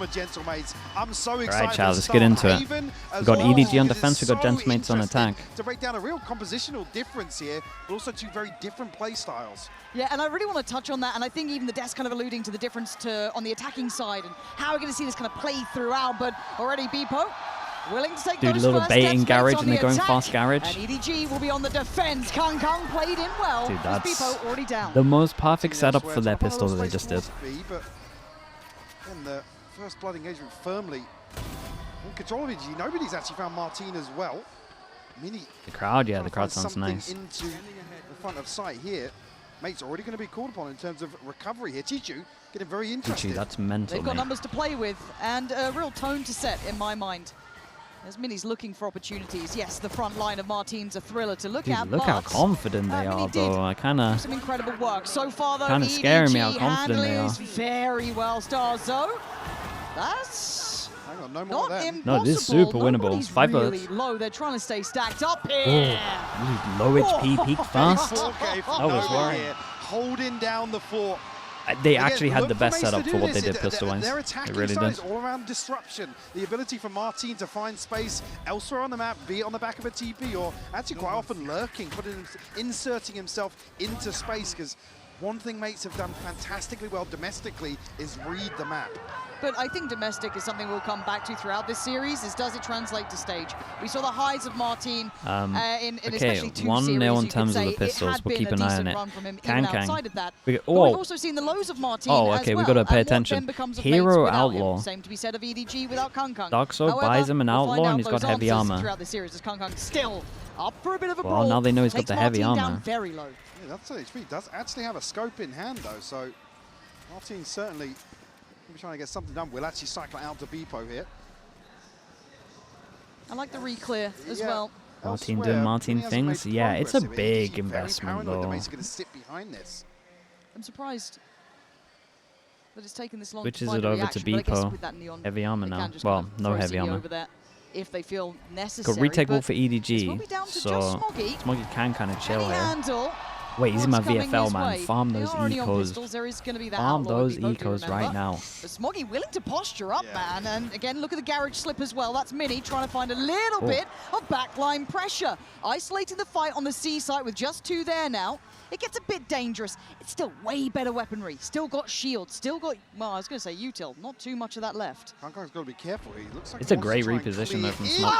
Gentlemates. I'm so excited. Alright, Charles, let's get into it. We've got EDG on defense, we've got Gentlemates on attack. To break down a real compositional difference here, but also two very different play styles. Yeah, and I really want to touch on that, and I think even the desk kind of alluding to the difference on the attacking side and how we're going to see this kind of play throughout, but already Beepo willing to take those a little first bait in steps garage, on and they're going attack. fast garage. And EDG will be on the defense. Kang played in well. Dude, that's Beepo already down. the most perfect setup for their pistol that they just did. And the first blood engagement firmly in control of EDG. Nobody's actually found Martin as well. Mini. The crowd, yeah, the crowd sounds nice. Into the front of sight here. Mate's already going to be called upon in terms of recovery here. Chichu getting very interested. Chichu, that's mental. They've got numbers to play with and a real tone to set in my mind. As Mini's looking for opportunities. Yes, the front line of Martin's a thriller to look at. Look how confident they are, though. I kind of some incredible work so far, though. Kind of scaring me how confident they are. Very well, Starzo. That's hang on, no more not impossible. No, this is super winnable. 5 really low. They're trying to stay stacked up here. Oh, low HP peak fast. That was worrying. Holding down the fort. They actually had the best setup for what they did pistol-wise. Their attacking really side did. is all around disruption. The ability for Martin to find space elsewhere on the map, be it on the back of a TP or actually quite often lurking, inserting himself into space, because one thing mates have done fantastically well domestically is read the map. But I think domestic is something we'll come back to throughout this series, is does it translate to stage? We saw the highs of Martin in especially two series. 1-0 in terms of the pistols. We'll keep an eye on it. We've also seen the lows of Martin as well, we got to pay attention. Hero Outlaw. Same to be said of EDG without Kang. Darkso buys him an Outlaw and he's got heavy armor. Throughout the series, as Kang still up for a bit of a well, now they know he's got the heavy armor. Very low. Yeah, that's HP does actually have a scope in hand though, so Martin certainly trying to get something done. We'll actually cycle out to Beepo here. I like the re-clear as well. Martin doing Martin things. Yeah, it's a big investment though. Going to sit behind this. I'm surprised that it's taken this long. Switches it over to Beepo. Heavy armor now. Well, no heavy armor. If they feel necessary. Got retake wall for EDG, so Smoggy can kind of chill here. Wait, he's in my VFL, man. Farm those ecos. Farm those ecos right now. But Smoggy willing to posture up, man. And again, look at the garage slip as well. That's Mini trying to find a little bit of backline pressure. Isolating the fight on the C site with just 2 there now. It gets a bit dangerous. It's still way better weaponry. Still got shield. Still got, well, I was going to say util. Not too much of that left. Kang's got to be careful. He looks like it's a great reposition though from Smog.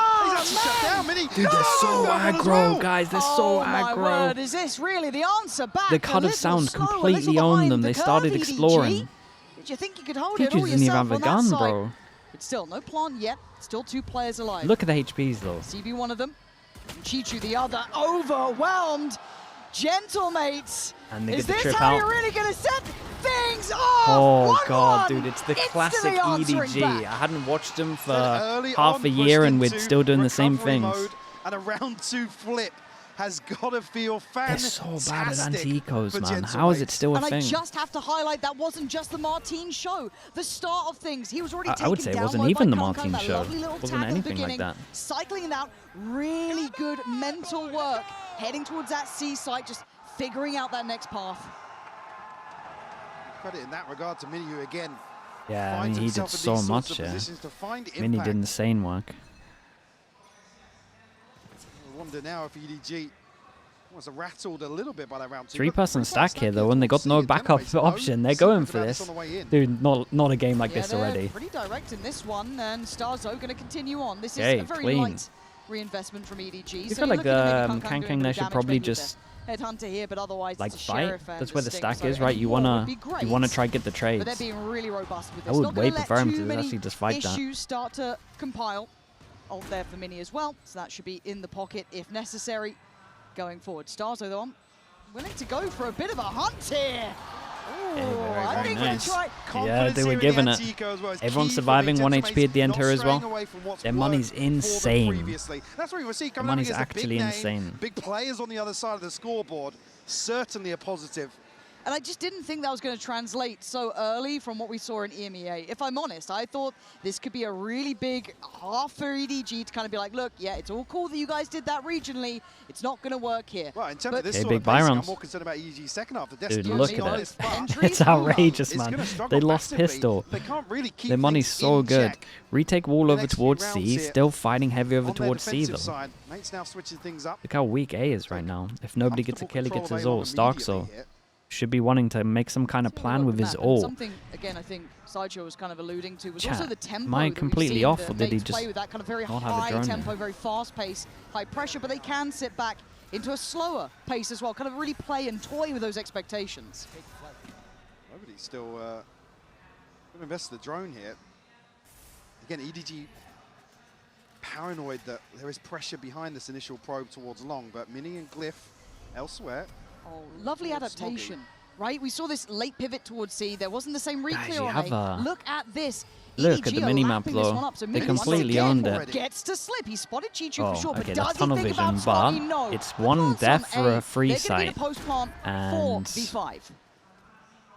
Dude, they're so aggro, guys. They're so aggro. My word, is this really the answer back? The cut of sound completely owned them. They started exploring. Did you think you could hold it all doesn't even have a gun, side? bro. But still, no plant yet. Still 2 players alive. Look at the HPs though. CB one of them. And Chichu the other. Overwhelmed. Gentlemates. And they is get the this trip how out. you're really going to set things off? Oh god, dude, it's the classic EDG. I hadn't watched them for half a year and we're still doing the same things. And a round 2 flip has got to feel fantastic. They're so bad at anti-ecos, man. How is it still a thing? I just have to highlight that wasn't just the Martin show. The start of things, he was already taken down. I would say it wasn't even the Martin show. It wasn't anything like that. Cycling it out, really good mental work. Heading towards that C site, just figuring out that next path. Credit in that regard to Mini, who again. Yeah, I mean, he did so much here. Mini did insane work. I wonder now if EDG was rattled a little bit by that round 2. 3-person stack here though, and they got no backup option. They're going for this. Dude, not a game like this already. Pretty direct in this one, and Starzo going to continue on. This is a very light reinvestment from EDG. I feel like the Kang there should probably just headhunter here, but otherwise like fight. That's where the stack is, right? You wanna try get the trades. But they're being really robust with this. I would way prefer him to actually just fight that. Issues start to compile. Ult there for Mini as well, so that should be in the pocket if necessary going forward. Starzo though, willing to go for a bit of a hunt here. Yeah, very nice. Yeah, they were giving it. Everyone's surviving 1 HP at the end here as well. Their money's insane. Their money's actually insane. Big players on the other side of the scoreboard, certainly a positive. And I just didn't think that was going to translate so early from what we saw in EMEA. If I'm honest, I thought this could be a really big half for EDG to kind of be like, look, yeah, it's all cool that you guys did that regionally. It's not going to work here. Well, in terms of this okay, sort big of pacing, Byron's. I'm more concerned about EDG's second half. Dude, look at it. It's outrageous, man. They lost pistol. They can't really keep their money's so good. Retake wall over towards C, still fighting heavy over towards C, though. Side, Mate's now switching things up. Look how weak A is right now. If nobody gets a kill, he gets his ult. Starkso should be wanting to make some kind of plan with his ult. Something, again, I think Sideshow was kind of alluding to was also the tempo. Am I completely off, or did he just play with that kind of very not have a drone tempo, very fast pace, high pressure, but they can sit back into a slower pace as well, kind of really play and toy with those expectations. Nobody's still going to invest in the drone here. Again, EDG paranoid that there is pressure behind this initial probe towards long, but Mini and Glyph elsewhere. Oh, lovely adaptation, right? We saw this late pivot towards C. There wasn't the same reclear on A. Look at this. Look at the mini-map, though. They completely owned it. Gets to slip. He spotted Chichu for sure, okay, but that's does tunnel he think vision, about but no. it's one death for a free They're site. And V5.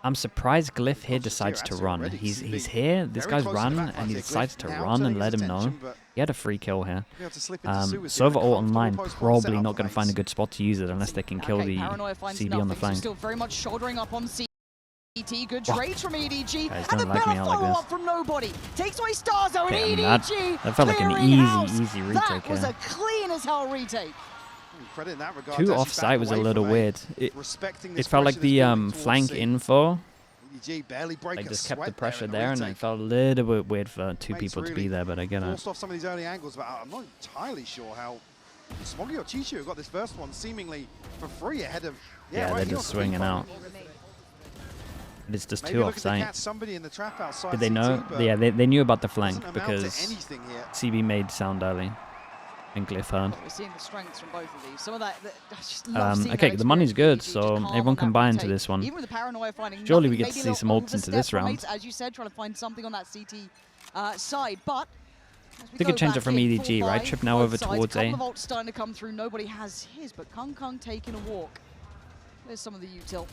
I'm surprised Glyph here decides to run. He's here, this guy's run, and he decides to run and let him know. He had a free kill here. Sova ult online, probably not going to find a good spot to use it unless they can kill the CB on the flank. Still very much shouldering up on CT. Good trades from EDG. Guys, and a like better follow-up from nobody. Takes away Starzo and EDG. That felt like an easy retake. That was a clean as hell retake. Credit in that regard. 2 offside was a little weird. It felt like the flank info like just kept the pressure there, and it felt a little bit weird for 2 people to be there, but I get it. Forced off some of these early angles, but I'm not entirely sure how Smoggy or Chichu got this first one seemingly for free ahead of. Yeah, they're just swinging out. It's just 2 offside. Did they know? Yeah, they knew about the flank because CB made sound early. And Glyph heard. We're seeing the strengths from both of these. Some of that, I just love okay, the money's good, so everyone can buy into this one. Even with the paranoia finding surely we get to see some ults into this round. As you said, trying to find something on that CT side, but they could change it from EDG, right? Trip now over towards A. A couple of ults starting to come through. Nobody has his, but Kung Kung taking a walk. There's some of the util.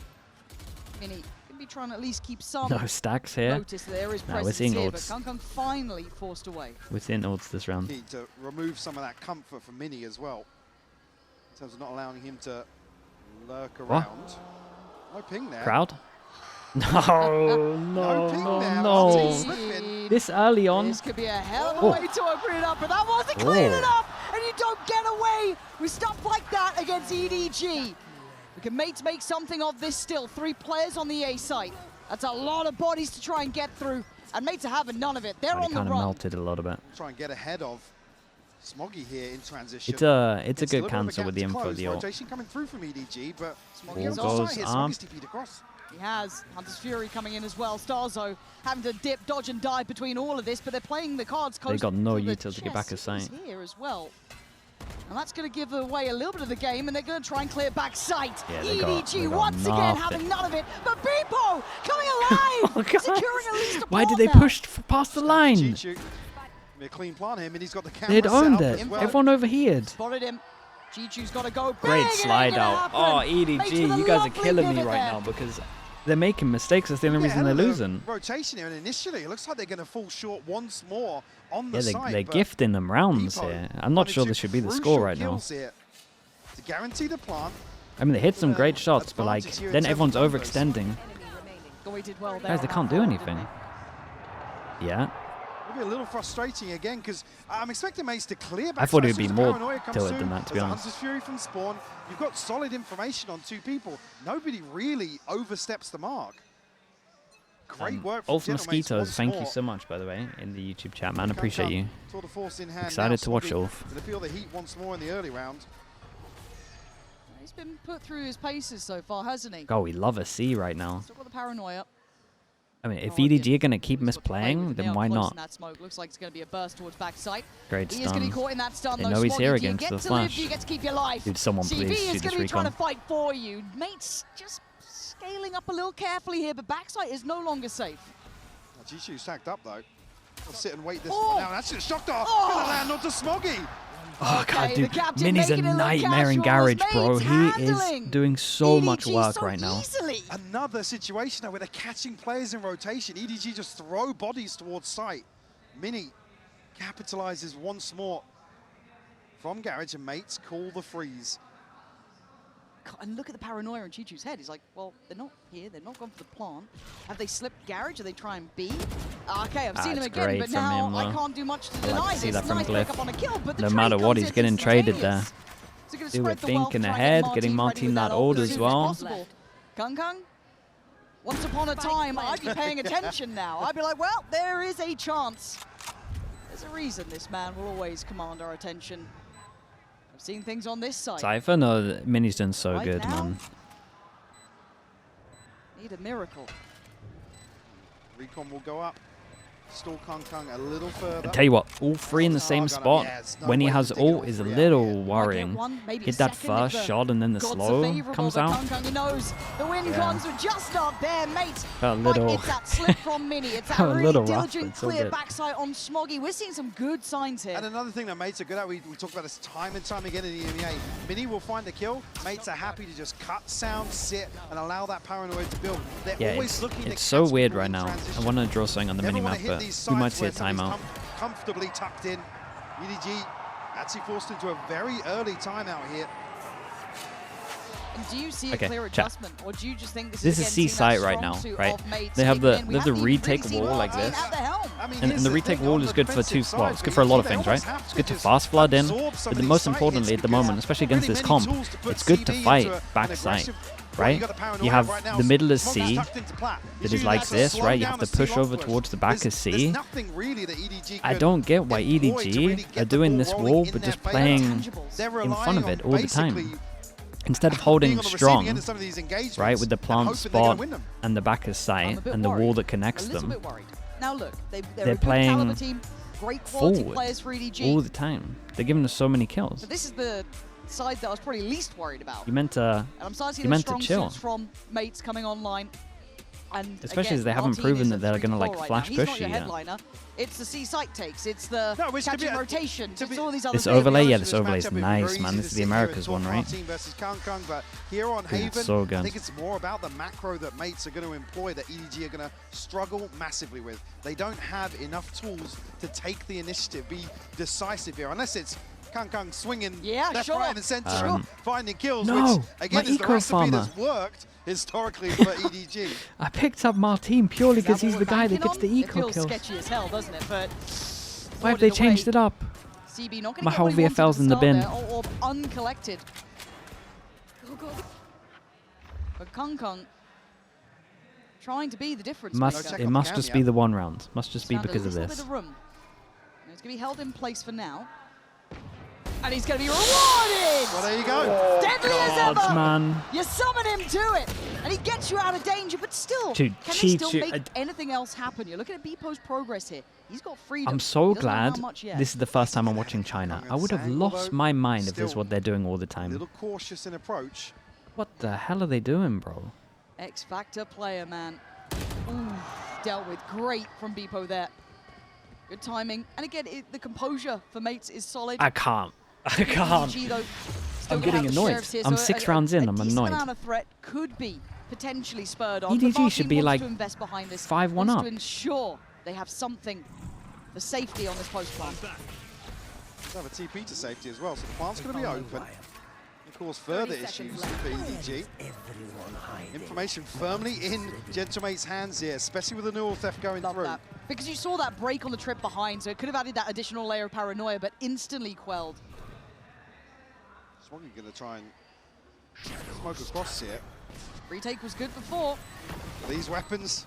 Mini be trying to at least keep some stacks here. Notice there is presence here, ults. but Kung Kung finally forced away. We're seeing ults this round. Need to remove some of that comfort from Mini as well, in terms of not allowing him to lurk around. No ping there. Crowd? No. This early on. This could be a hell of a way to open it up, but that wasn't clean enough, and you don't get away with stuff like that against EDG. We can make something of this still. 3 players on the A site. That's a lot of bodies to try and get through. And mates are having none of it. They're on the run. Kind of melted a little bit. Try and get ahead of Smoggy here in transition. It's a good cancel with the info of the ult. Rotation coming through from EDG, but Smoggy goes arm. He has Hunter's Fury coming in as well. Starzo having to dip, dodge, and dive between all of this, but they're playing the cards close. They got no util to get back a sight. Here as well. And that's going to give away a little bit of the game, and they're going to try and clear back sight. Yeah, EDG once again having none of it, but Beepo coming alive, securing at least a Why did they push past the line? A clean plan here, and he's got the camera. They'd owned it. Well. Everyone overheared. Spotted him. Chichu's got to go. Great slide out. Oh, EDG, you guys are killing me right now because they're making mistakes. That's the only reason they're losing. Rotation here, and initially it looks like they're going to fall short once more on the side. They're gifting them rounds here. I'm not sure this should be the score right now. To guarantee the plant. I mean, they hit some great shots, but like then everyone's overextending. Guys, they can't do anything. Yeah. It'll be a little frustrating again because I'm expecting mates to clear back. I thought it would be more tilted than that, to be honest. Hunter's Fury from spawn. You've got solid information on 2 people. Nobody really oversteps the mark. Great work from Ulf Mosquitoes, thank you so much, by the way, in the YouTube chat, man. Appreciate you. Excited to watch Ulf. To feel the heat once more in the early round. He's been put through his paces so far, hasn't he? Oh, we love a C right now. Still got the paranoia. I mean, if EDG are going to keep misplaying, then why not? That smoke looks like it's going to be a burst towards backside. Great stun. He is going to be caught in that stun. They know he's here against the flash. You get to keep your life. Dude, someone please CV is shoot going to be trying to recon. fight for you. Mates just scaling up a little carefully here, but backside is no longer safe. Jishu sacked up though. I'll sit and wait this one out. That's just shocked off. Gonna land onto Smoggy. Oh, Okay, God, the dude. captain Mini's a making it look nightmare in casual as Garage, bro. Mates He is handling doing so much EDG work so right now. easily. Another situation now where they're catching players in rotation. EDG just throw bodies towards site. Mini capitalizes once more from Garage, and Mates call the freeze. God, and look at the paranoia in Chi-Chu's head. He's like, well, they're not here. They're not gone for the plant. Have they slipped Garage? Are they trying B? Okay, I've seen him It's again, great but from now him, I though. can't do much to I like deny to see this. that from Nice Glyph. pick up on a kill, but the No trade matter what, comes he's in getting traded instantaneous. there. So gonna Do spread it the think wealth, in try and ahead, get getting Martin Martin ready that with ult ult as as well. possible. Kung Kung? Once upon a time, I'd be paying attention now. I'd be like, well, there is a chance. There's a reason this man will always command our attention. I've seen things on this side. Cypher, no, Mini's done so Right good, now, man. need a miracle. Recon will go up. Stall Kung Kung a little further. I tell you what, all three in the same spot when he has ult is a little worrying. Hit that first shot and then the slow comes out. Kung Kung, he knows the win cons were just not there, mate. Felt a little, It's that slip from Mini. It's that felt a really little rough, diligent, but so clear good. backside on Smoggy. We're seeing some good signs here. And another thing that Mates are good at, we talk about this time and time again in the EMEA, Mini will find a kill. Mates are happy to just cut sound, sit, and allow that paranoia to build. They're Yeah, always looking to it's so catch weird people right in now. I transition. want to draw something on the Never wanna minimap, hit but these we might sites see a where somebody's timeout. comfortably tucked in. EDG actually forced into a very early timeout here. And do you see a Okay, clear chat. adjustment, or do you just think this This is is again C site seeing that right now, strong suit right? of Mates They have taking the in? We they have the haven't even retake really seen wall like Martin this. at the helm. I mean, And here's the the retake thing, wall on is the good for two, defensive well, side it's for good for a lot of EDG, things, they right? almost have It's to good to just fast flood in, absorb some but of the these most site importantly hits at the moment, because especially against really this many comp, tools to put it's good to CB fight into an backside, aggressive- right? You got the paranoia You have right now, the middle is Smog's C tucked into plat. He's that is using like that to this, slow right? You down have to the push C-long over push. towards the back of There's C. nothing really that EDG I can don't get why employ to EDG really get are the doing ball this rolling wall, in but their just favor. playing They're in relying front of on it all the basically time. Instead of being holding on the receiving strong, end of some of these engagements right, with the and plant hoping they're gonna spot win them. and the back of I'm sight a bit and the worried. wall that connects A little them bit worried. Now look, they're They're a good playing caliber team, great quality forward players for EDG. all the time. They're giving us so many kills. But this is the side that I was probably least worried about. You meant to, And I'm starting to see you those meant to strong chill. suits from Mates coming online. And Especially as again, they haven't Martin proven is that at they're 3 gonna, to like, 4 right flash now. push He's not you your yet. headliner. It's the C site takes. It's the No, which could be catching a- rotation. to It's be- all these other This things. overlay, yeah, This this overlay is matchup would be nice, very man. easy This to is the sit here and Americas talk one, right? Martin versus Kung Kung, but here on Dude, Haven, so good. I think it's more about the macro that Mates are going to employ that EDG are going to struggle massively with. They don't have enough tools to take the initiative, be decisive here, unless it's Kung Kung swinging left, sure. right, and centre, finding kills, No, which again my is the eco recipe farmer. that's worked historically for EDG. I picked up Martin purely because he's the guy that gets the It eco feels kills. sketchy as hell, doesn't it? But Why have they changed it up? CB not going My to get whole what he wanted VFL's at in the start bin. there, or uncollected. But Kung Kung trying to be the difference maker. It must just be the one round. Must just be Found a because of little this. bit of room. And it's going to be held in place for now. And he's going to be rewarded! Well, there you go. Deadly as Gods, ever! man. You summon him to it, and he gets you out of danger, but still, Dude, can he still Chi-Chu, make anything else happen? You're looking at Bepo's progress here. He's got freedom. I'm so He doesn't know how glad much yet. this is the first time I'm watching China. I would have lost my mind if this is what they're doing all the A time. little cautious in approach. What the hell are they doing, bro? X-Factor player, man. Ooh, dealt with great from Bepo there. Good timing. And again, the composure for Mates is solid. I can't. I can't. EDG, though, still I'm gonna getting have the annoyed. sheriffs here, I'm so 6 rounds in, a I'm decent annoyed. amount of threat could be potentially spurred on. but EDG Martin should be wants like to invest behind this, 5-1 wants up. to ensure they have something for safety on this post plant. They'll have a TP to safety as well, so the plant's going to be open. Of course, further issues for EDG. Information firmly in Gentlemate's hands here, especially with the neural theft going Love through. that. Because you saw that break on the trip behind, so it could have added that additional layer of paranoia, but instantly quelled. Smoggy going to try and smoke across here. Retake was good before. These weapons.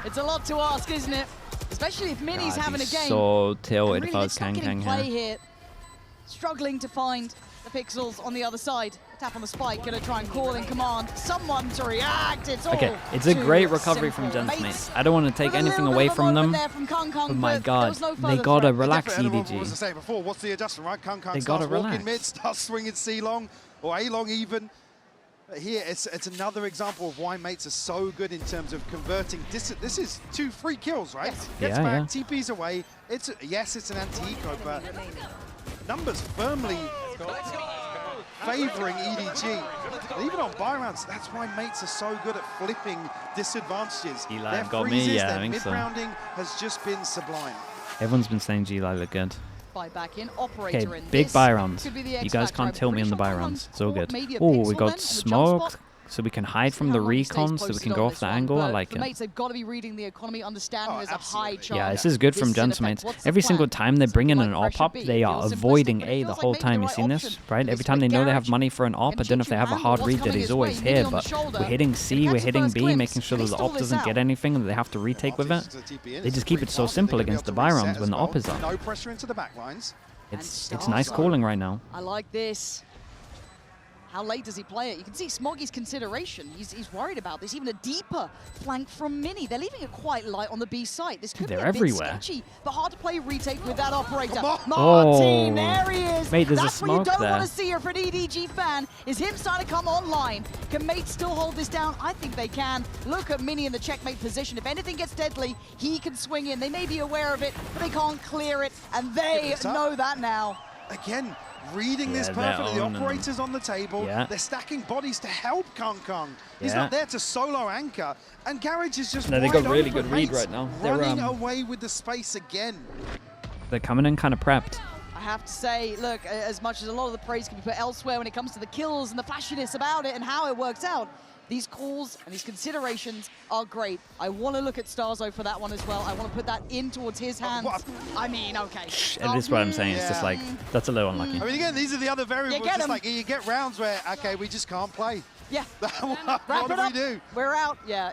It's a lot to ask, isn't it? Especially if Mini's I'd having be a game. so tilted And if really, I they're was stuck Kang getting Kang play here. here. Struggling to find the pixels on the other side. Tap on the spike, gonna try and call in command. Someone to react. It's all Okay, it's a great too recovery from simple. Gentlemen. I don't want to take With a anything little away bit of a from them, moment there from Kung Kung, but my there God, was no they further gotta threat. relax Different what was I EDG. saying before? What's the adjustment, right? Kung Kung They starts gotta walking relax. mid, starts swinging C-long, or A-long even. But here, it's another example of why Mates are so good in terms of converting. This is 2 free kills, right? Yes. Gets Yeah, back, yeah. TP's away. Yes, it's an anti-eco, but numbers firmly favoring EDG. And even on buy rounds, that's why mates are so good at flipping disadvantages. Eli Their got freezes, me, yeah, their I think so. mid-rounding has just been sublime. Everyone's been saying Eli look good. Buy back in, operator Okay, in. big This buy rounds. could be the You X guys factor. can't I'm tilt me pretty on the sure buy Kong rounds. It's all caught good. maybe a Oh, pixel we then got on the jump smoked, spot. so we can hide See from how the long he stays recon, so we posted can on go off this the one, angle. I but like the it. mates have got to be reading the economy, understanding there's a high chance. Yeah, this is good from This is an Gentleman's. effect. What's the Every single plan? time they bring in Something an like op pressure up, B. they are Feels avoiding simplistic, but it A the feels whole like maybe time. the You right seen this, option. right? This Every time they with know they have Garage money for an op, I and don't know if they have a Chichu hard and read what's that coming he's his way, always Mini here, on the but shoulder. we're hitting If C, he we're catches hitting first B, glimpse, making sure can that he the op stall this doesn't get out? anything, that they have to retake with it. They just keep it so simple against the buy rounds when the op is up. No pressure into the back lines. It's nice calling right now. I like this. How late does he play it? You can see Smoggy's consideration. He's worried about this. Even a deeper flank from Mini. They're leaving it quite light on the B site. This could be a everywhere. bit sketchy, but hard to play retake with that operator. Come Martin, Oh. there he is. Mate, there's a That's what you smoke don't there. want to see here for an EDG fan, is him starting to come online. Can mates still hold this down? I think they can. Look at Mini in the checkmate position. If anything gets deadly, he can swing in. They may be aware of it, but they can't clear it, and they know that now. Again, reading this Yeah, perfectly. The they're owning them. operator's on the table. Yeah. They're stacking bodies to help Kong. He's Yeah. not there to solo anchor. And Garage is just No, they wide got really open. good read Mates right now. They're, running away with the space again. They're coming in kind of prepped. I have to say, look, as much as a lot of the praise can be put elsewhere when it comes to the kills and the flashiness about it and how it works out, these calls and these considerations are great. I want to look at Starzo for that one as well. I want to put that in towards his hands. I mean, okay. And this is what I'm saying. It's just like, that's a little unlucky. I mean, again, these are the other variables. get Just 'em. like you get rounds where, okay, we just can't play. Yeah. what Wrap do it up. we do? We're out. Yeah,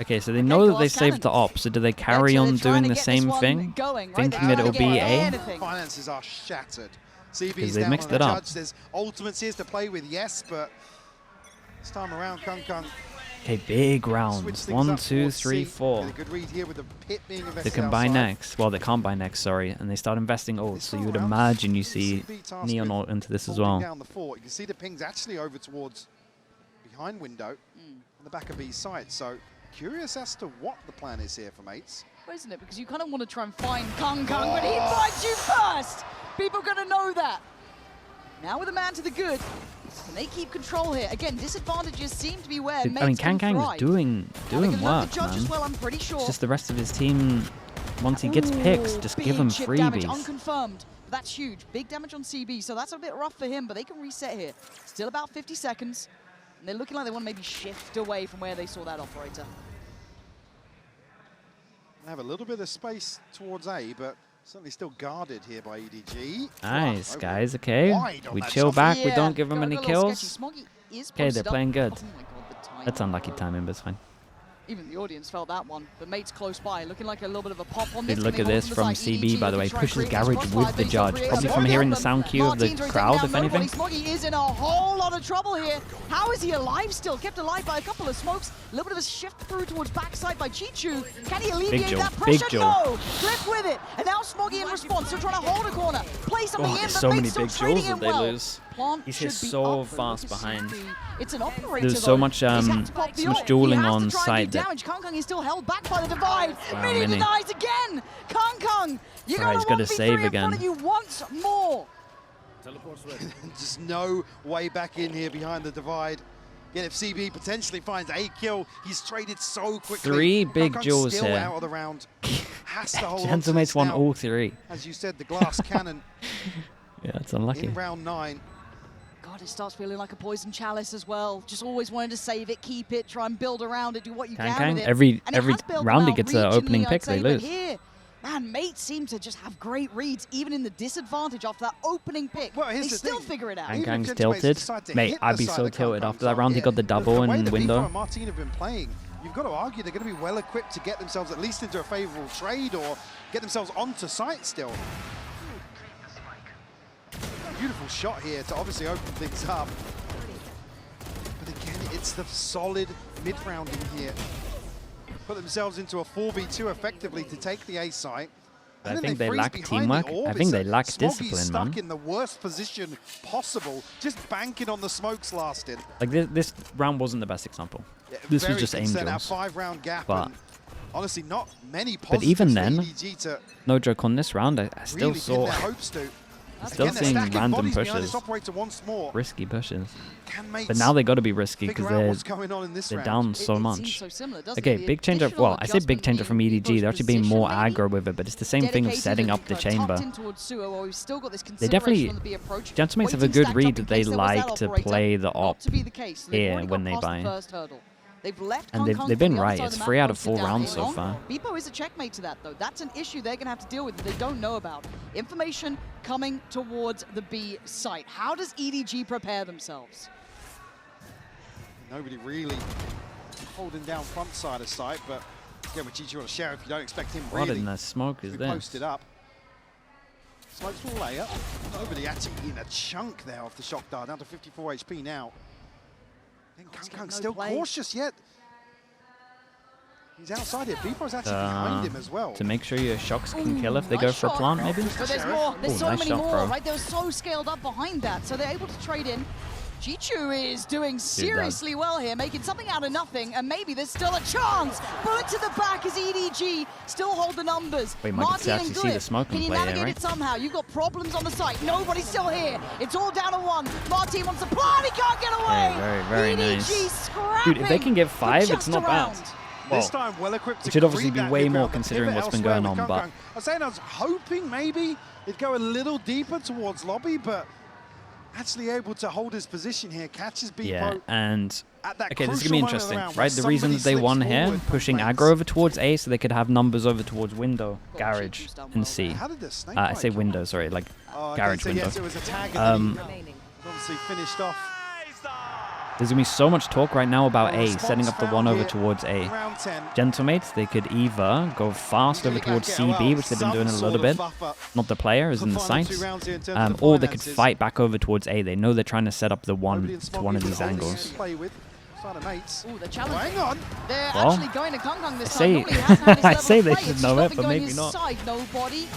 Okay, so they know that they glass saved the cannon. op, so do they carry on doing the same thing? Thinking that it'll be A? Finances are shattered. Because CB's they down mixed on the it up. judge. There's ultimates here to play with, yes, but this time around, Kong Okay, big switched rounds. things 1, up 2, towards 3, C. 4. Get a good read here with the pit being They invested can buy outside. next. Well, they can't buy next, sorry. And they start investing ult, so you would imagine you see Neon ult into this as Holding well. down the fort. You can see the ping's actually over towards behind window on the back of B's side. So curious as to what the plan is here for mates. Isn't it? Because you kind of want to try and find Kong, but he finds you first. People are going to know that. Now with a man to the good, can they keep control here? Again, disadvantages seem to be where mates I mean, can Kang's thrive. doing work, The judge man. as well, I'm pretty sure. It's just the rest of his team, once he gets picks, just give him Big chip damage, freebies. unconfirmed. But that's huge. Big damage on CB, so that's a bit rough for him, but they can reset here. Still about 50 seconds. And they're looking like they want to maybe shift away from where they saw that operator. They have a little bit of space towards A, but certainly still guarded here by EDG. Nice, Wow, guys, okay. wide on We that chill shot. back, we Yeah, don't give him got any a little kills. sketchy. Smoggy is Okay, they're posted up. playing good. Oh my God, the timing. That's unlucky timing, but it's fine. Even the audience felt that one. The mates close by, looking like a little bit of a pop on Good this. look at this from CB, by the way. Pushes Garage with the judge. Probably from hearing the sound cue of the crowd, if anything. Smoggy is in a whole lot of trouble here. How is he alive still? Kept alive by a couple of smokes. A little bit of a shift through towards backside by Chichu. Can he alleviate Joe, that big pressure? Joe. No! Flip with it. And now Smoggy in response. Still trying to hold a corner. Play something in, there's but so many mates still big trading Joes him that they well. lose. Plant He's should hit be so up, but fast look at behind. CB. It's an operator. There's so much, He's had so to pop the much ult. dueling He has on to try and site do that- damage. Kong is still held back by the divide. Wow, Mini Mini. denies again. Kong, you Right, he's got gotta to save in again. front of you once more. Just no way back in here behind the divide. Yet if CB potentially finds a kill, he's traded so quickly. 3 big Kong's duels still here. out of the round. Has to hold on to Gentlemates this won now. all 3. As you said, the glass cannon Yeah, it's unlucky. in round 9. God, it starts feeling like a poison chalice as well. Just always wanting to save it, keep it, try and build around it, do what you Kang can with it. every And it has built round he well gets an opening regionally, pick, I'd say, they but lose. Here, man, mates seem to just have great reads, even in the disadvantage after that opening pick. Well, here's they the still thing. figure it out. Even Kang's if Gentleman's tilted. decide to Mate, hit I'd the be side so of tilted Kong after that round. He got the double the way in that window. Vivo and Martin have been playing, you've got to argue they're going to be well equipped to get themselves at least into a favourable trade or get themselves onto site still. Beautiful shot here to obviously open things up. But again, it's the solid mid-rounding here. Put themselves into a 4v2 effectively to take the A site. I think they lack teamwork. I think they lack discipline, stuck man. in the worst position possible, just banking on the smokes lasted. Like, this round wasn't the best example. Yeah, This was very just concerned, Angels. Our 5-round gap. But- And honestly, not many But positives even for then, EDG to no joke on this round, I still really pin saw... their hopes to. Still seeing random pushes, risky pushes. But now they got to be risky because they're down so much. Okay, big change up. Well, I say big change up from EDG. They're actually being more aggro with it, but it's the same thing of setting up the chamber. They definitely, Gentlemates have a good read that they like to play the op here when they buy. And they've been right. It's 3 out of 4 rounds so far. Beepo is a checkmate to that, though. That's an issue they're going to have to deal with that they don't know about. Information coming towards the B site. How does EDG prepare themselves? Nobody really holding down front side of site, but again, with GG on a sheriff, you don't expect him really. What in the smoke is this? Posted up. Smokes will lay up. Nobody actually in a chunk there off the shock dart, down to 54 HP now. Kung still cautious yet. He's outside it. Beepo's actually behind him as well. To make sure your shocks can kill if they go for a plant, maybe? But there's more. There's so many more, right? They're so scaled up behind that, so they're able to trade in. Jichu is doing seriously well here, making something out of nothing, and maybe there's still a chance. Bullet to the back as EDG still hold the numbers. Wait, Mike, can actually see the smoke in play here, right? It somehow. You've got problems on the site. Nobody's still here. It's all down to 1. Martin wants to plant. He can't get away. Very nice. Dude, if they can get 5, it's not bad. Well, this time well equipped. It should obviously be way more considering what's been going on, but I was hoping maybe it'd go a little deeper towards lobby, but actually able to hold his position here, catches Beepo. Yeah, and okay, this is gonna be interesting, right? The reason that they won here, pushing aggro over towards A so they could have numbers over towards window, garage, and C. I say window, sorry, like garage window. Obviously finished off. There's going to be so much talk right now about A, setting up the 1 over towards A. Gentlemates, they could either go fast over towards CB, which they've been doing a little bit, not the player, as in the sites, or they could fight back over towards A. They know they're trying to set up the 1 to one of these angles. Hang on. They're actually going to Kung this time. I say they should know it, but maybe not.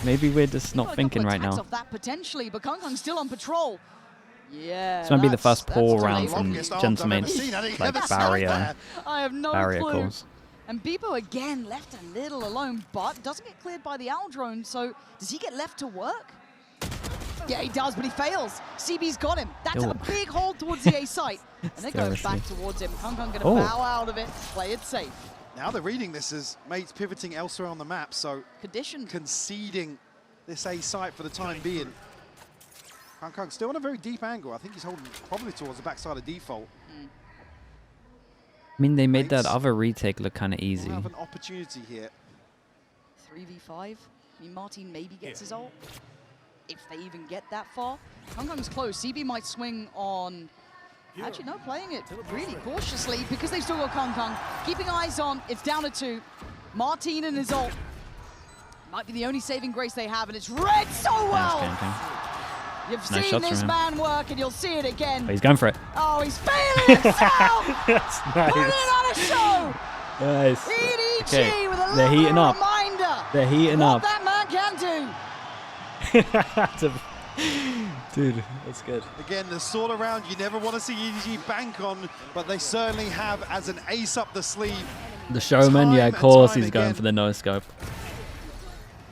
Maybe we're just not thinking right now. Potentially, but Kung still on patrol. Yeah, this might be the first poor round from Gentlemates, like barrier calls. And Beepo again left a little alone, but doesn't get cleared by the Owl drone, so does he get left to work? Yeah, he does, but he fails. CB's got him. That's a big hold towards the A site. And they're going back towards him. Kung going to bow out of it, play it safe. Now they're reading this as mates pivoting elsewhere on the map, so conceding this A site for the time being. Kung still on a very deep angle. I think he's holding probably towards the backside of default. I mean, they made that other retake look kind of easy. We'll have an opportunity here. 3v5. I mean, Martin maybe gets his ult. If they even get that far. Kung's close. CB might swing on... Actually, no, playing it really cautiously because they've still got Kung. Keeping eyes on. It's down to 2. Martin and his ult. Might be the only saving grace they have, and it's read so well! You've seen this man work, and you'll see it again. Oh, he's going for it. Oh, he's failing himself! That's nice. Put it on a show! Nice. EDG with a little reminder. They're heating up. What that man can do. Dude, that's good. Again, the sort of round you never want to see EDG bank on, but they certainly have as an ace up the sleeve. The showman, yeah, of course he's going for the no-scope.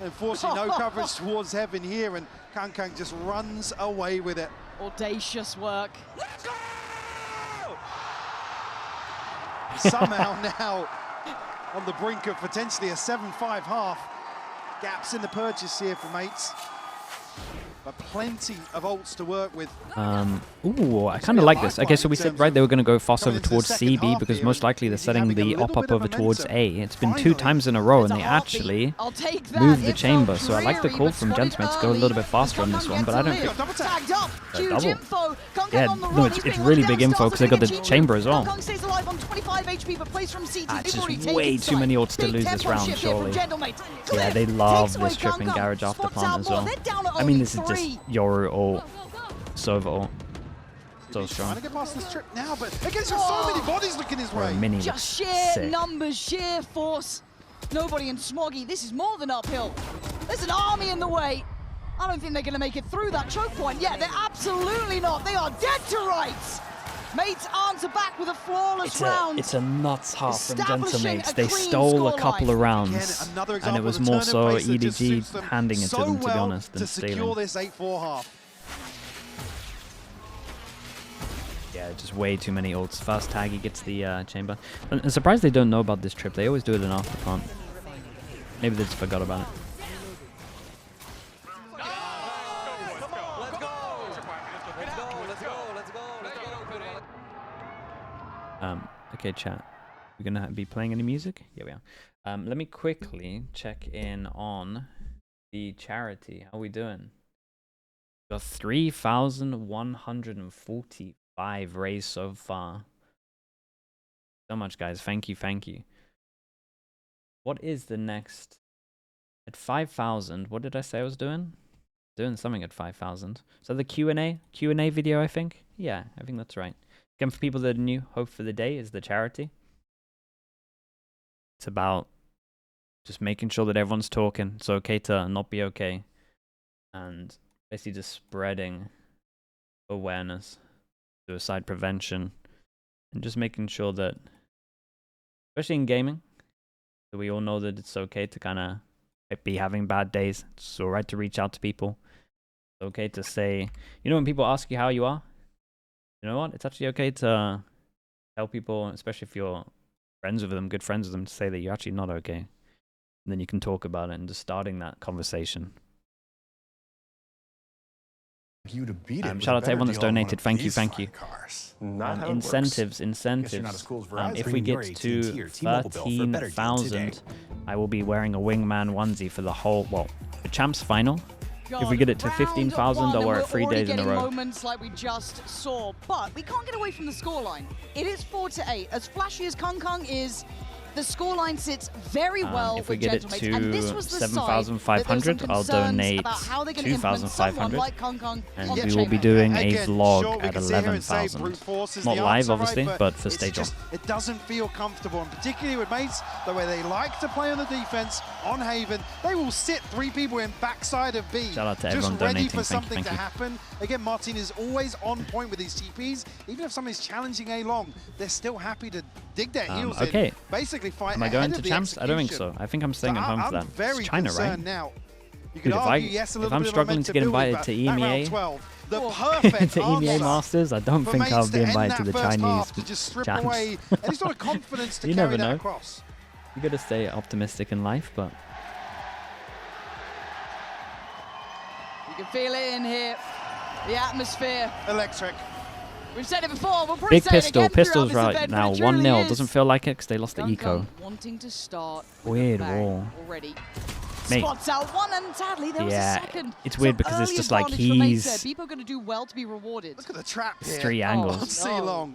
Unfortunately, no coverage towards heaven here, and Kung just runs away with it. Audacious work. Let's go! Somehow now on the brink of potentially a 7-5 half. Gaps in the purchase here for mates. But plenty of ults to work with. Ooh, I kind of like this. Okay, so we said, right, they were going to go fast over towards CB because most likely they're setting the op up over towards A. It's been 2 times in a row, and they actually moved the chamber. So I like the call from Gentlemates to go a little bit faster on this one, but I don't think... Double. Yeah, no, it's really big info because they got the chamber as well. It's just way too many ults to lose this round, surely. Yeah, they love this tripping garage after plant as well. I mean, this is just Yoru ult, Sova ult. So strong. Trying to get past this trip now, but against so many bodies looking his way. Just sheer numbers, sheer force. Nobody in Smoggy. This is more than uphill. There's an army in the way. I don't think they're going to make it through that choke point. Yeah, they're absolutely not. They are dead to rights. Mates answer back with a flawless round. It's a nuts half from Gentlemates. They stole a couple of rounds, and it was more so EDG handing it to them, to be honest, than stealing. Secure this 8-4 half. Yeah, just way too many ults. First tag, he gets the chamber. I'm surprised they don't know about this trip. They always do it in after plant. Maybe they just forgot about it. Okay, chat. We're gonna be playing any music? Yeah, we are. Let me quickly check in on the charity. How are we doing? Got 3,145 raised so far. So much, guys. Thank you, thank you. What is the next? At 5,000, what did I say I was doing? Doing something at 5,000. So the Q&A video, I think? Yeah, I think that's right. Again, for people that are new, Hope for the Day is the charity. It's about just making sure that everyone's talking. It's okay to not be okay. And basically just spreading awareness, suicide prevention, and just making sure that, especially in gaming, that we all know that it's okay to kind of be having bad days. It's alright to reach out to people. It's okay to say, you know, when people ask you how you are, you know what? It's actually okay to tell people, especially if you're friends with them, good friends with them, to say that you're actually not okay. And then you can talk about it and just starting that conversation. You to beat it shout out to everyone that's donated. Thank you, thank you. Incentives. If we get to 13,000, I will be wearing a wingman onesie for the whole, well, the champs final. If we get it to 15,000, I'll wear it 3 days in a row. Moments like we just saw, but we can't get away from the scoreline. It is 4-8. As flashy as Kung Kung is, the scoreline sits very well. If we get it to 7,500, I'll donate 2,500. And we will be doing a vlog at 11,000. Not live, obviously, but for stage on. It doesn't feel comfortable, and particularly with mates, the way they like to play on the defense on Haven, they will sit 3 people in backside of B. Shout out to everyone donating. Just ready for something to happen. Again, Martin is always on point with his TPs. Even if somebody's challenging A long, they're still happy to dig their heels in. Basically fight. Am I going to champs? I don't think so. I think I'm staying at home for that. It's China, right? Now. Dude, if I'm struggling to get invited to EMEA, to EMEA Masters, I don't think I'll be invited to the Chinese champs. You never know. You gotta stay optimistic in life, but you can feel it in here. The atmosphere. Electric. We've said it before. We'll probably big pistol. Pistol's right now. 1-0. Doesn't feel like it because they lost the eco. Wanting to start weird wall. Already. Mate. Spots out one, and sadly there was a second. It's weird because it's just like he's. People are going to do well to be rewarded. Look at the trap here. It's 3 angles. No.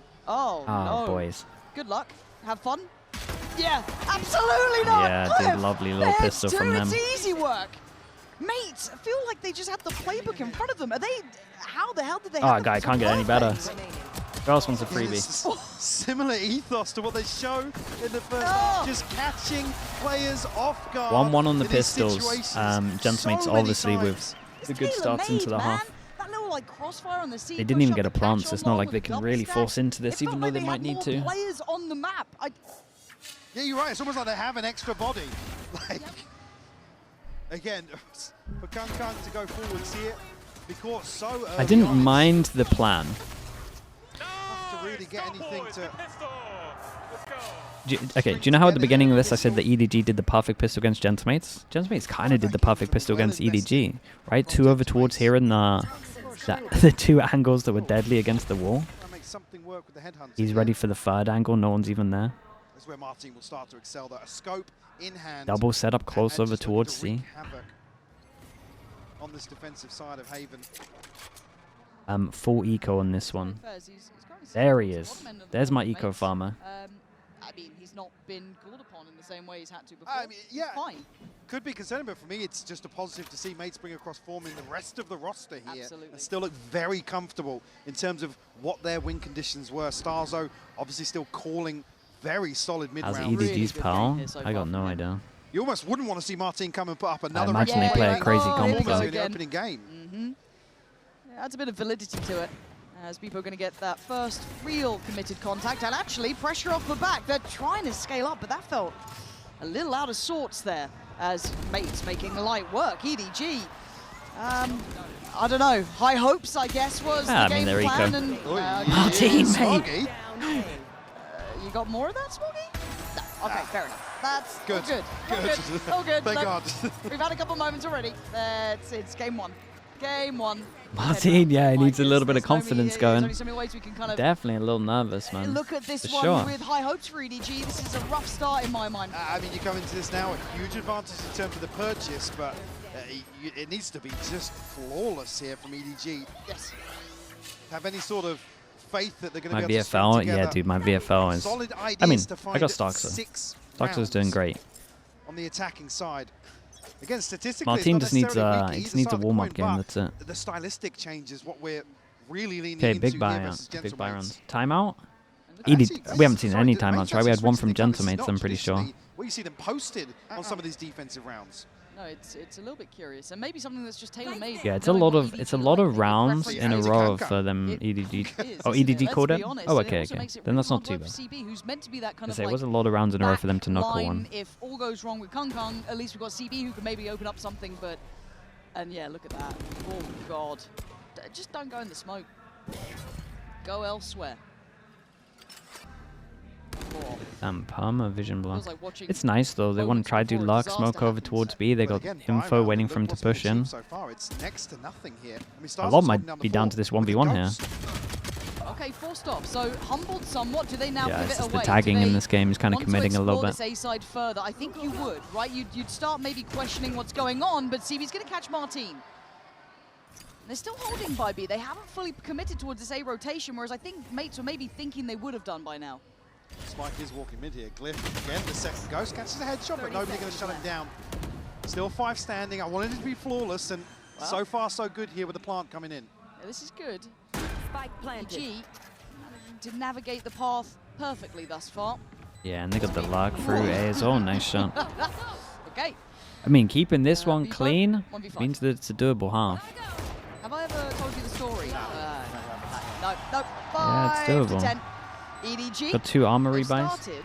Boys. Good luck. Have fun. Yeah, absolutely not. Yeah, dude, lovely little pistol from them. It's easy work. Mates, I feel like they just have the playbook in front of them. Are they? How the hell did they? Oh, guy, can't get any better. Who else wants a freebie? Similar ethos to what they show in the first half, just catching players off guard. 1-1 on the pistols. Gentleman's obviously with the good starts into the half. That little, like, crossfire on the they didn't even get a plant, so it's not like they can really force into this, even though they might need to. Players on the map. Yeah, you're right. It's almost like they have an extra body. Like, again, for Kung Kung to go forward here, because so early I didn't mind the plan. Really get anything to... Okay, do you know how at the beginning of this I said that EDG did the perfect pistol against Gentlemates? Gentlemates kind of did the perfect pistol against EDG, right? 2 over towards here in the 2 angles that were deadly against the wall. He's ready for the 3rd angle, no one's even there. That's where Martin will start to excel, that a scope in hand. Double setup close over towards C. On this defensive side of Haven. Full eco on this one. There he is. There's my eco farmer. I mean, he's not been called upon in the same way he's had to before. I mean, yeah, fine. Could be concerning, but for me, it's just a positive to see mates bring across form in the rest of the roster here. Absolutely. And still look very comfortable in terms of what their win conditions were. Starzo obviously still calling very solid mid-round. How's EDG's pal? I got no idea. You almost wouldn't want to see Martin come and put up another. I imagine they play a crazy comp in the opening game. Yeah, adds a bit of validity to it, as people are going to get that first real committed contact, and actually pressure off the back. They're trying to scale up, but that felt a little out of sorts there, as mates making light work. EDG I don't know. High hopes, I guess, was the game there you plan. go. And, Martin, mate. You got more of that, Smoggy? No. Okay, fair enough. That's good. All good. All good. All good. Thank God. We've had a couple moments already. It's game one. Game one. Martin, yeah, he needs a little bit of confidence going. There's only so many ways we can kind of Definitely a little nervous, man. look at this For one sure. with high hopes for EDG. This is a rough start in my mind. I mean, you come into this now a huge advantage in terms of the purchase, but it needs to be just flawless here from EDG. Yes. Have any sort of faith that they're going My to be able to string VFL, together yeah, dude, my VFL is. solid I mean, ideas to find I got Starkster. 6 Starkster's doing rounds great. on the attacking side. Again, statistically, Martin it's just not needs necessarily weak. he He's just the needs a start of the warm-up point, game. but That's it. the stylistic change is what we're really leaning Okay, into big here buy, versus big buy runs. Gentlemates. Timeout. Actually, We haven't seen sorry, any the timeouts, mates right? We had actually one switched from to the gun. This is Gentlemates, not I'm pretty sure. traditionally where you see them posted on some of these defensive rounds. No, it's a little bit curious, and maybe something that's just tailor-made. Yeah, it's a lot of rounds in a row for them EDG. Oh, EDG called it? Oh, okay, okay. Then that's not too bad. CB, who's meant to be that kind of It was a lot of rounds in a row for them to not call one. If all goes wrong with Kung Kung, at least we've got CB who can maybe open up something, but... And yeah, look at that. Oh, God. Just don't go in the smoke. Go elsewhere. Palmer vision block. Feels like It's nice though. They want to try to do luck, smoke over towards B. They got info waiting for him to push in. So far, it's next to nothing here. I mean, A lot might be down to this 1v1 here. Okay, 4 stops. So humbled somewhat. Do they now Yeah, give it's it just away? the tagging in this game is kind of committing a little bit. This A side further. I think you would, right? You'd start maybe questioning what's going on, but CB's going to catch Martin. They're still holding by B. They haven't fully committed towards this A rotation, whereas I think mates were maybe thinking they would have done by now. Spike is walking mid here. Glyph again, the second ghost catches a headshot, but nobody going to shut him down. Still 5 standing. I wanted it to be flawless, and so far so good here with the plant coming in. Yeah, this is good. Spike planted. EDG managing to navigate the path perfectly thus far. Yeah, and they got the luck through A as well. Nice shot. Okay. I mean, keeping this one V5, clean 1v5. means that it's a doable half. Have I ever told you the story? No. Yeah, it's 5 to doable. 10. EDG. Got 2 armory They buys. started